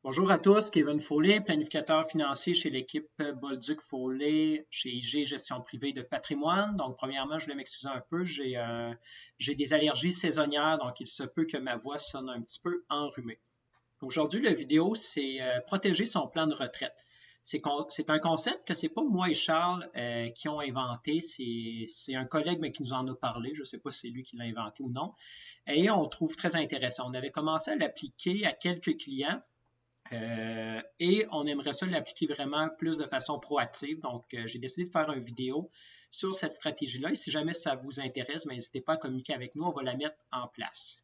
Bonjour à tous, Kevin Follet, planificateur financier chez l'équipe Bolduc Follet chez IG Gestion privée de patrimoine. Donc, premièrement, je voulais m'excuser un peu, j'ai des allergies saisonnières, donc il se peut que ma voix sonne un petit peu enrhumée. Aujourd'hui, la vidéo, c'est protéger son plan de retraite. C'est un concept que c'est pas moi et Charles qui ont inventé, c'est un collègue mais qui nous en a parlé. Je ne sais pas si c'est lui qui l'a inventé ou non. Et on le trouve très intéressant. On avait commencé à l'appliquer à quelques clients. Et on aimerait ça l'appliquer vraiment plus de façon proactive. Donc, j'ai décidé de faire une vidéo sur cette stratégie-là. Et si jamais ça vous intéresse, n'hésitez pas à communiquer avec nous. On va la mettre en place.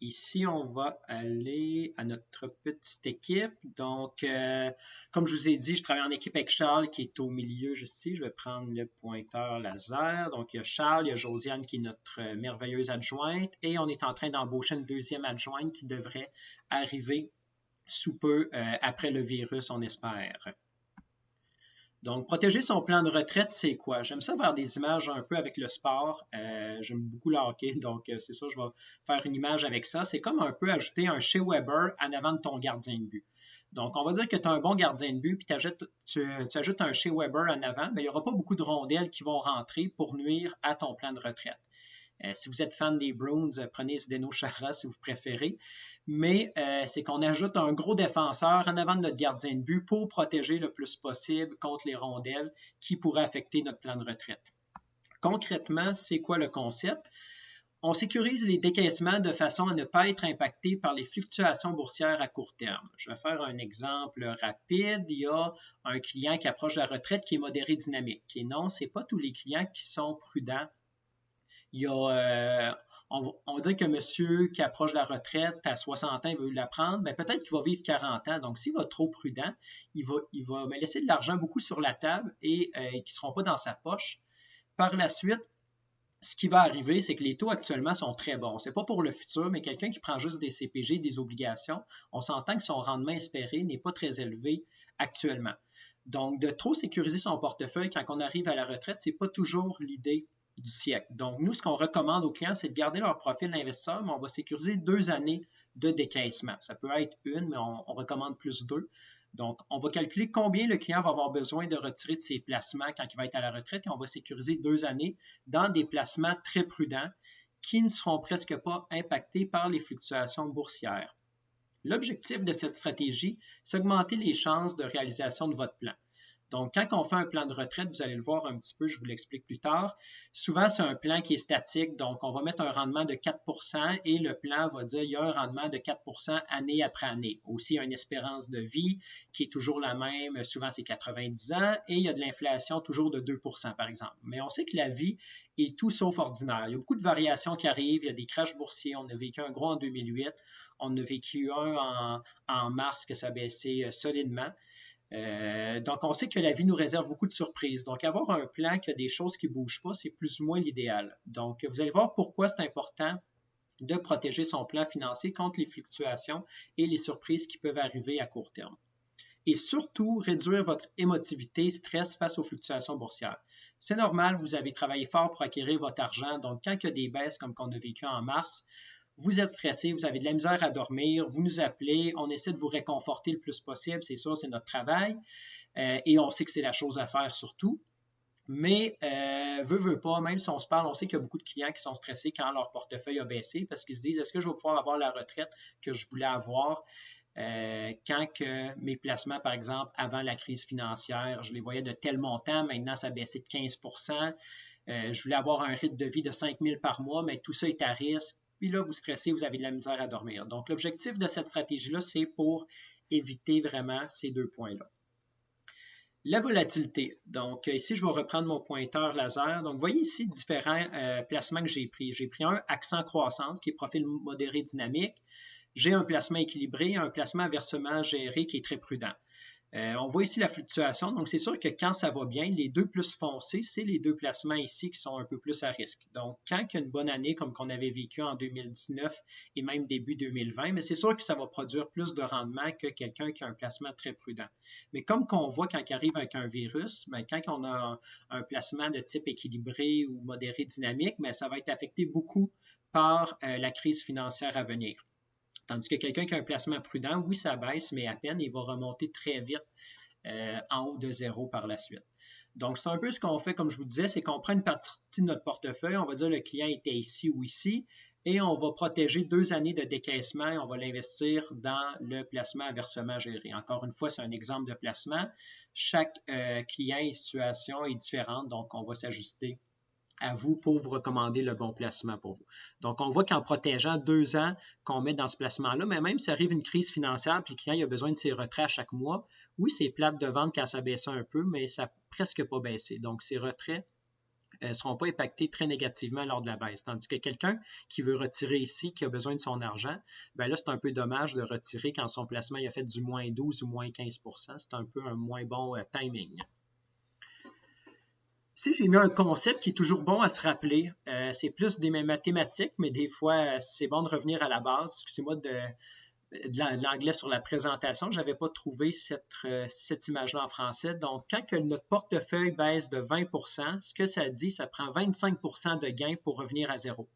Ici, on va aller à notre petite équipe. Donc, comme je vous ai dit, je travaille en équipe avec Charles qui est au milieu juste ici. Je vais prendre le pointeur laser. Donc, il y a Charles, il y a Josiane qui est notre merveilleuse adjointe et on est en train d'embaucher une deuxième adjointe qui devrait arriver sous peu après le virus, on espère. Donc, protéger son plan de retraite, c'est quoi? J'aime ça faire des images un peu avec le sport. J'aime beaucoup le hockey, donc c'est ça, je vais faire une image avec ça. C'est comme un peu ajouter un Shea Weber en avant de ton gardien de but. Donc, on va dire que tu as un bon gardien de but, puis tu ajoutes un Shea Weber en avant, mais il n'y aura pas beaucoup de rondelles qui vont rentrer pour nuire à ton plan de retraite. Si vous êtes fan des Bruins, prenez Zdeno Chara si vous préférez. Mais c'est qu'on ajoute un gros défenseur en avant de notre gardien de but pour protéger le plus possible contre les rondelles qui pourraient affecter notre plan de retraite. Concrètement, c'est quoi le concept? On sécurise les décaissements de façon à ne pas être impacté par les fluctuations boursières à court terme. Je vais faire un exemple rapide. Il y a un client qui approche de la retraite qui est modéré dynamique. Et non, ce n'est pas tous les clients qui sont prudents. Il y a, on va dire que monsieur qui approche de la retraite à 60 ans, il veut la prendre, mais peut-être qu'il va vivre 40 ans. Donc, s'il va être trop prudent, il va laisser de l'argent beaucoup sur la table et qui ne seront pas dans sa poche. Par la suite, ce qui va arriver, c'est que les taux actuellement sont très bons. Ce n'est pas pour le futur, mais quelqu'un qui prend juste des CPG, des obligations, on s'entend que son rendement espéré n'est pas très élevé actuellement. Donc, de trop sécuriser son portefeuille quand on arrive à la retraite, ce n'est pas toujours l'idée du siècle. Donc, nous, ce qu'on recommande aux clients, c'est de garder leur profil d'investisseur, mais on va sécuriser 2 années de décaissement. Ça peut être une, mais on recommande plus 2. Donc, on va calculer combien le client va avoir besoin de retirer de ses placements quand il va être à la retraite et on va sécuriser 2 années dans des placements très prudents qui ne seront presque pas impactés par les fluctuations boursières. L'objectif de cette stratégie, c'est d'augmenter les chances de réalisation de votre plan. Donc, quand on fait un plan de retraite, vous allez le voir un petit peu, je vous l'explique plus tard. Souvent, c'est un plan qui est statique. Donc, on va mettre un rendement de 4 et le plan va dire qu'il y a un rendement de 4 année après année. Aussi, il y a une espérance de vie qui est toujours la même. Souvent, c'est 90 ans et il y a de l'inflation toujours de 2 par exemple. Mais on sait que la vie est tout sauf ordinaire. Il y a beaucoup de variations qui arrivent. Il y a des crashs boursiers. On a vécu un gros en 2008. On a vécu un en mars que ça a baissé solidement. Donc, on sait que la vie nous réserve beaucoup de surprises. Donc, avoir un plan qui a des choses qui ne bougent pas, c'est plus ou moins l'idéal. Donc, vous allez voir pourquoi c'est important de protéger son plan financier contre les fluctuations et les surprises qui peuvent arriver à court terme. Et surtout, réduire votre émotivité, stress face aux fluctuations boursières. C'est normal, vous avez travaillé fort pour acquérir votre argent. Donc, quand il y a des baisses comme qu'on a vécu en mars, vous êtes stressé, vous avez de la misère à dormir, vous nous appelez, on essaie de vous réconforter le plus possible, c'est sûr, c'est notre travail et on sait que c'est la chose à faire surtout. Mais veut pas, même si on se parle, on sait qu'il y a beaucoup de clients qui sont stressés quand leur portefeuille a baissé parce qu'ils se disent, est-ce que je vais pouvoir avoir la retraite que je voulais avoir quand que mes placements, par exemple, avant la crise financière, je les voyais de tel montant, maintenant ça a baissé de 15 je voulais avoir un rythme de vie de 5 000 par mois, mais tout ça est à risque. Puis là, vous stressez, vous avez de la misère à dormir. Donc, l'objectif de cette stratégie-là, c'est pour éviter vraiment ces 2 points-là. La volatilité. Donc, ici, je vais reprendre mon pointeur laser. Donc, vous voyez ici différents placements que j'ai pris. J'ai pris un accent croissance qui est profil modéré dynamique. J'ai un placement équilibré, un placement versement géré qui est très prudent. On voit ici la fluctuation. Donc, c'est sûr que quand ça va bien, les 2 plus foncés, c'est les 2 placements ici qui sont un peu plus à risque. Donc, quand il y a une bonne année comme qu'on avait vécu en 2019 et même début 2020, mais c'est sûr que ça va produire plus de rendement que quelqu'un qui a un placement très prudent. Mais comme qu'on voit quand il arrive avec un virus, bien, quand on a un placement de type équilibré ou modéré dynamique, bien, ça va être affecté beaucoup par la crise financière à venir. Tandis que quelqu'un qui a un placement prudent, oui, ça baisse, mais à peine, il va remonter très vite en haut de 0 par la suite. Donc, c'est un peu ce qu'on fait, comme je vous disais, c'est qu'on prend une partie de notre portefeuille, on va dire le client était ici ou ici, et on va protéger 2 années de décaissement et on va l'investir dans le placement à versement géré. Encore une fois, c'est un exemple de placement. Chaque client et situation est différente, donc on va s'ajuster à vous pour vous recommander le bon placement pour vous. Donc, on voit qu'en protégeant 2 ans qu'on met dans ce placement-là, mais même s'il arrive une crise financière puis le client il a besoin de ses retraits à chaque mois, oui, c'est plate de vendre quand ça baisse un peu, mais ça n'a presque pas baissé. Donc, ces retraits ne seront pas impactés très négativement lors de la baisse. Tandis que quelqu'un qui veut retirer ici, qui a besoin de son argent, bien là, c'est un peu dommage de retirer quand son placement il a fait du moins 12 ou moins 15 %. C'est un peu un moins bon timing. Ici, j'ai mis un concept qui est toujours bon à se rappeler. C'est plus des mathématiques, mais des fois, c'est bon de revenir à la base. Excusez-moi de l'anglais sur la présentation. Je n'avais pas trouvé cette image-là en français. Donc, quand que notre portefeuille baisse de 20 %, ce que ça dit, ça prend 25 % de gain pour revenir à zéro.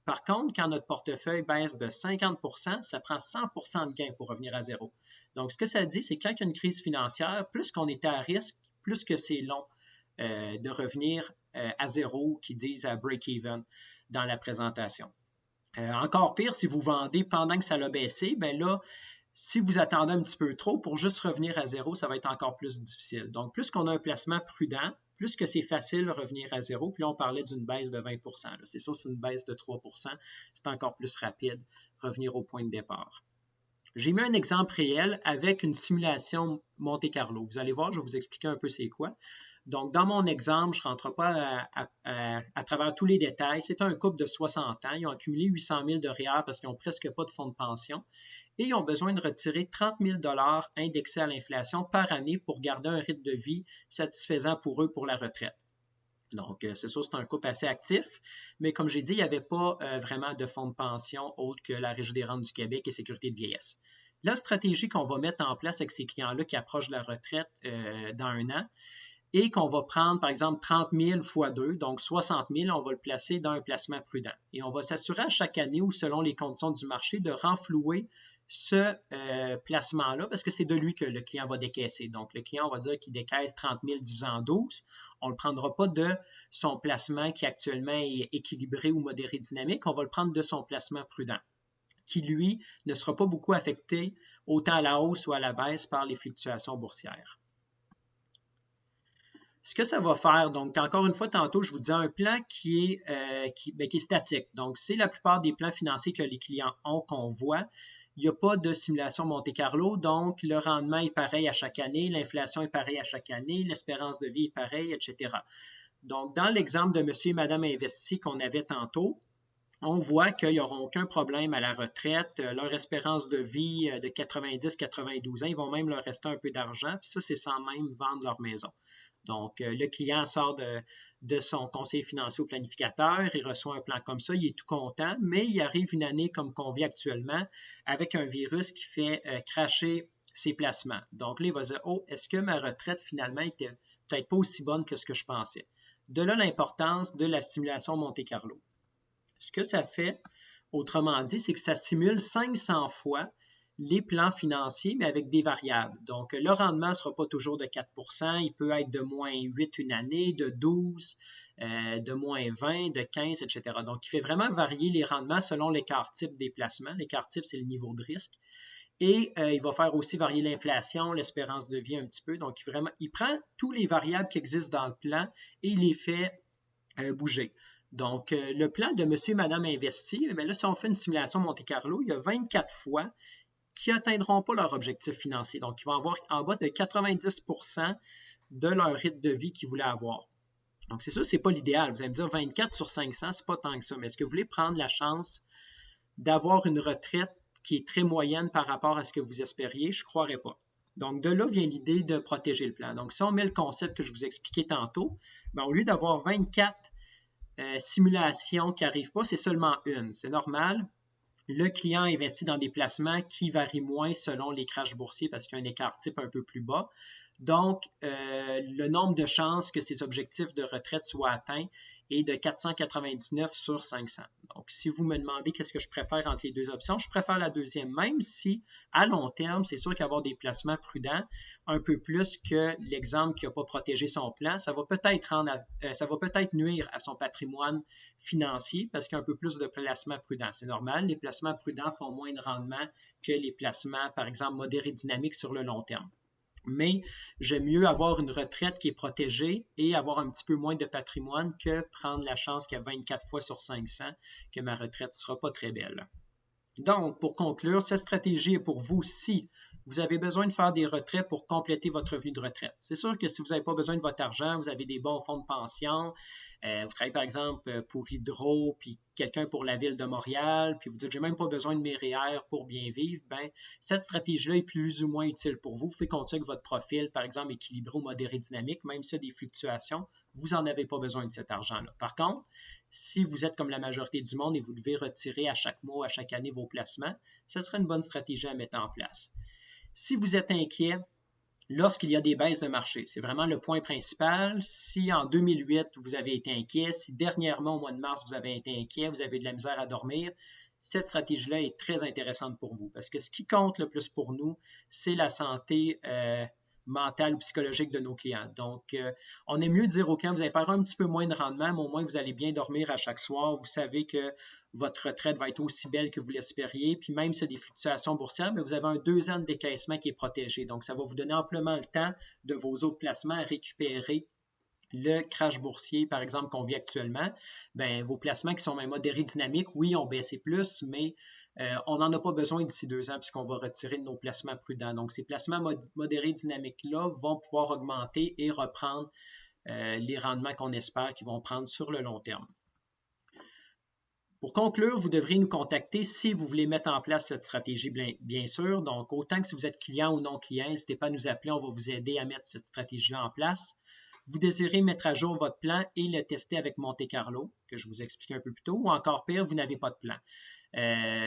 Par contre, quand notre portefeuille baisse de 50 %, ça prend 100 % de gain pour revenir à zéro. Donc, ce que ça dit, c'est que quand il y a une crise financière, plus qu'on est à risque, plus que c'est long de revenir à zéro, qui disent à break-even dans la présentation. Encore pire, si vous vendez pendant que ça l'a baissé, bien là, si vous attendez un petit peu trop pour juste revenir à zéro, ça va être encore plus difficile. Donc, plus qu'on a un placement prudent, plus que c'est facile de revenir à zéro. Puis là, on parlait d'une baisse de 20 %. C'est sûr, c'est une baisse de 3 %. C'est encore plus rapide, revenir au point de départ. J'ai mis un exemple réel avec une simulation Monte-Carlo. Vous allez voir, je vais vous expliquer un peu c'est quoi. Donc, dans mon exemple, je ne rentre pas à travers tous les détails. C'est un couple de 60 ans. Ils ont accumulé 800 000 de REER parce qu'ils n'ont presque pas de fonds de pension. Et ils ont besoin de retirer 30 000 $ indexés à l'inflation par année pour garder un rythme de vie satisfaisant pour eux pour la retraite. Donc, c'est sûr, c'est un couple assez actif, mais comme j'ai dit, il n'y avait pas vraiment de fonds de pension autre que la Régie des rentes du Québec et Sécurité de vieillesse. La stratégie qu'on va mettre en place avec ces clients-là qui approchent de la retraite dans 1 an, et qu'on va prendre, par exemple, 30 000 fois 2, donc 60 000, on va le placer dans un placement prudent. Et on va s'assurer à chaque année ou selon les conditions du marché de renflouer ce placement-là parce que c'est de lui que le client va décaisser. Donc, le client, on va dire qu'il décaisse 30 000 divisé en 12. On ne le prendra pas de son placement qui actuellement est équilibré ou modéré dynamique. On va le prendre de son placement prudent qui, lui, ne sera pas beaucoup affecté autant à la hausse ou à la baisse par les fluctuations boursières. Ce que ça va faire, donc encore une fois, tantôt, je vous disais un plan qui est statique. Donc, c'est la plupart des plans financiers que les clients ont qu'on voit. Il n'y a pas de simulation Monte-Carlo, donc le rendement est pareil à chaque année, l'inflation est pareille à chaque année, l'espérance de vie est pareille, etc. Donc, dans l'exemple de monsieur et madame investi qu'on avait tantôt, on voit qu'ils n'auront aucun problème à la retraite. Leur espérance de vie de 90-92 ans, ils vont même leur rester un peu d'argent. Puis ça, c'est sans même vendre leur maison. Donc, le client sort de son conseiller financier au planificateur, il reçoit un plan comme ça, il est tout content, mais il arrive une année comme qu'on vit actuellement avec un virus qui fait cracher ses placements. Donc là, il va dire, oh, est-ce que ma retraite finalement était peut-être pas aussi bonne que ce que je pensais? De là, l'importance de la simulation Monte-Carlo. Ce que ça fait, autrement dit, c'est que ça simule 500 fois les plans financiers, mais avec des variables. Donc, le rendement ne sera pas toujours de 4 %, il peut être de moins 8 une année, de 12, de moins 20, de 15, etc. Donc, il fait vraiment varier les rendements selon l'écart type des placements. L'écart type, c'est le niveau de risque. Et il va faire aussi varier l'inflation, l'espérance de vie un petit peu. Donc, il prend tous les variables qui existent dans le plan et il les fait bouger. Donc, le plan de monsieur et madame investi, mais là, si on fait une simulation Monte-Carlo, il y a 24 fois qui n'atteindront pas leur objectif financier. Donc, ils vont avoir en bas de 90 % de leur rythme de vie qu'ils voulaient avoir. Donc, c'est sûr, ce n'est pas l'idéal. Vous allez me dire 24 sur 500, ce n'est pas tant que ça. Mais est-ce que vous voulez prendre la chance d'avoir une retraite qui est très moyenne par rapport à ce que vous espériez? Je ne croirais pas. Donc, de là vient l'idée de protéger le plan. Donc, si on met le concept que je vous expliquais tantôt, bien, au lieu d'avoir 24 simulations qui n'arrivent pas, c'est seulement une. C'est normal. Le client investit dans des placements qui varient moins selon les crashs boursiers parce qu'il y a un écart type un peu plus bas. Donc, le nombre de chances que ces objectifs de retraite soient atteints est de 499 sur 500. Donc, si vous me demandez qu'est-ce que je préfère entre les deux options, je préfère la deuxième, même si à long terme, c'est sûr qu'avoir des placements prudents, un peu plus que l'exemple qui n'a pas protégé son plan, ça va peut-être nuire à son patrimoine financier parce qu'il y a un peu plus de placements prudents. C'est normal, les placements prudents font moins de rendement que les placements, par exemple, modérés dynamiques sur le long terme. Mais j'aime mieux avoir une retraite qui est protégée et avoir un petit peu moins de patrimoine que prendre la chance qu'il y a 24 fois sur 500 que ma retraite ne sera pas très belle. Donc, pour conclure, cette stratégie est pour vous si vous avez besoin de faire des retraits pour compléter votre revenu de retraite. C'est sûr que si vous n'avez pas besoin de votre argent, vous avez des bons fonds de pension, vous travaillez par exemple pour Hydro, puis quelqu'un pour la ville de Montréal, puis vous dites, j'ai même pas besoin de mes REER pour bien vivre, bien, cette stratégie-là est plus ou moins utile pour vous. Vous pouvez continuer avec votre profil, par exemple, équilibré ou modéré dynamique, même s'il y a des fluctuations, vous n'en avez pas besoin de cet argent-là. Par contre, si vous êtes comme la majorité du monde et vous devez retirer à chaque mois, à chaque année vos placements, ce serait une bonne stratégie à mettre en place. Si vous êtes inquiet, lorsqu'il y a des baisses de marché, c'est vraiment le point principal. Si en 2008, vous avez été inquiet, si dernièrement, au mois de mars, vous avez été inquiet, vous avez de la misère à dormir, cette stratégie-là est très intéressante pour vous parce que ce qui compte le plus pour nous, c'est la santé mentale ou psychologique de nos clients. Donc, on est mieux de dire aux clients, vous allez faire un petit peu moins de rendement, mais au moins, vous allez bien dormir à chaque soir. Vous savez que votre retraite va être aussi belle que vous l'espériez. Puis même s'il y a des fluctuations boursières, mais vous avez un 2 ans de décaissement qui est protégé. Donc, ça va vous donner amplement le temps de vos autres placements à récupérer le crash boursier, par exemple, qu'on vit actuellement. Bien, vos placements qui sont même modérés dynamiques, oui, ont baissé plus, mais on n'en a pas besoin d'ici 2 ans puisqu'on va retirer de nos placements prudents. Donc, ces placements modérés dynamiques-là vont pouvoir augmenter et reprendre les rendements qu'on espère qu'ils vont prendre sur le long terme. Pour conclure, vous devriez nous contacter si vous voulez mettre en place cette stratégie, bien sûr. Donc, autant que si vous êtes client ou non client, n'hésitez pas à nous appeler, on va vous aider à mettre cette stratégie-là en place. Vous désirez mettre à jour votre plan et le tester avec Monte Carlo, que je vous expliquais un peu plus tôt, ou encore pire, vous n'avez pas de plan.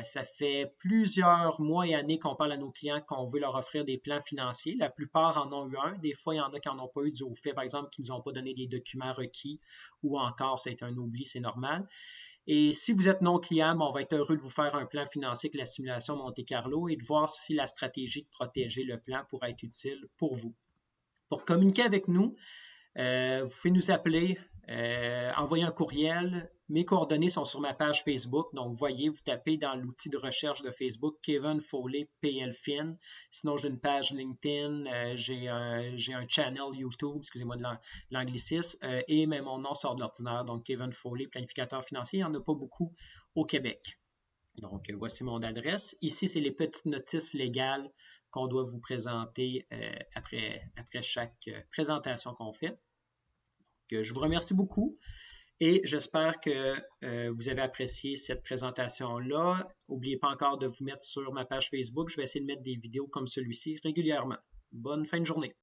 Ça fait plusieurs mois et années qu'on parle à nos clients qu'on veut leur offrir des plans financiers. La plupart en ont eu un. Des fois, il y en a qui n'en ont pas eu du au fait, par exemple, qui ne nous ont pas donné les documents requis ou encore, c'est un oubli, c'est normal. Et si vous êtes non client, on va être heureux de vous faire un plan financier avec la simulation Monte Carlo et de voir si la stratégie de protéger le plan pourrait être utile pour vous. Pour communiquer avec nous, vous pouvez nous appeler, envoyer un courriel. Mes coordonnées sont sur ma page Facebook. Donc, vous voyez, vous tapez dans l'outil de recherche de Facebook Kevin Foley PLFin. Sinon, j'ai une page LinkedIn, j'ai un channel YouTube, excusez-moi de l'anglicisme, et même mon nom sort de l'ordinaire. Donc, Kevin Foley, planificateur financier. Il n'y en a pas beaucoup au Québec. Donc, voici mon adresse. Ici, c'est les petites notices légales qu'on doit vous présenter après chaque présentation qu'on fait. Donc, je vous remercie beaucoup et j'espère que vous avez apprécié cette présentation-là. N'oubliez pas encore de vous mettre sur ma page Facebook. Je vais essayer de mettre des vidéos comme celui-ci régulièrement. Bonne fin de journée.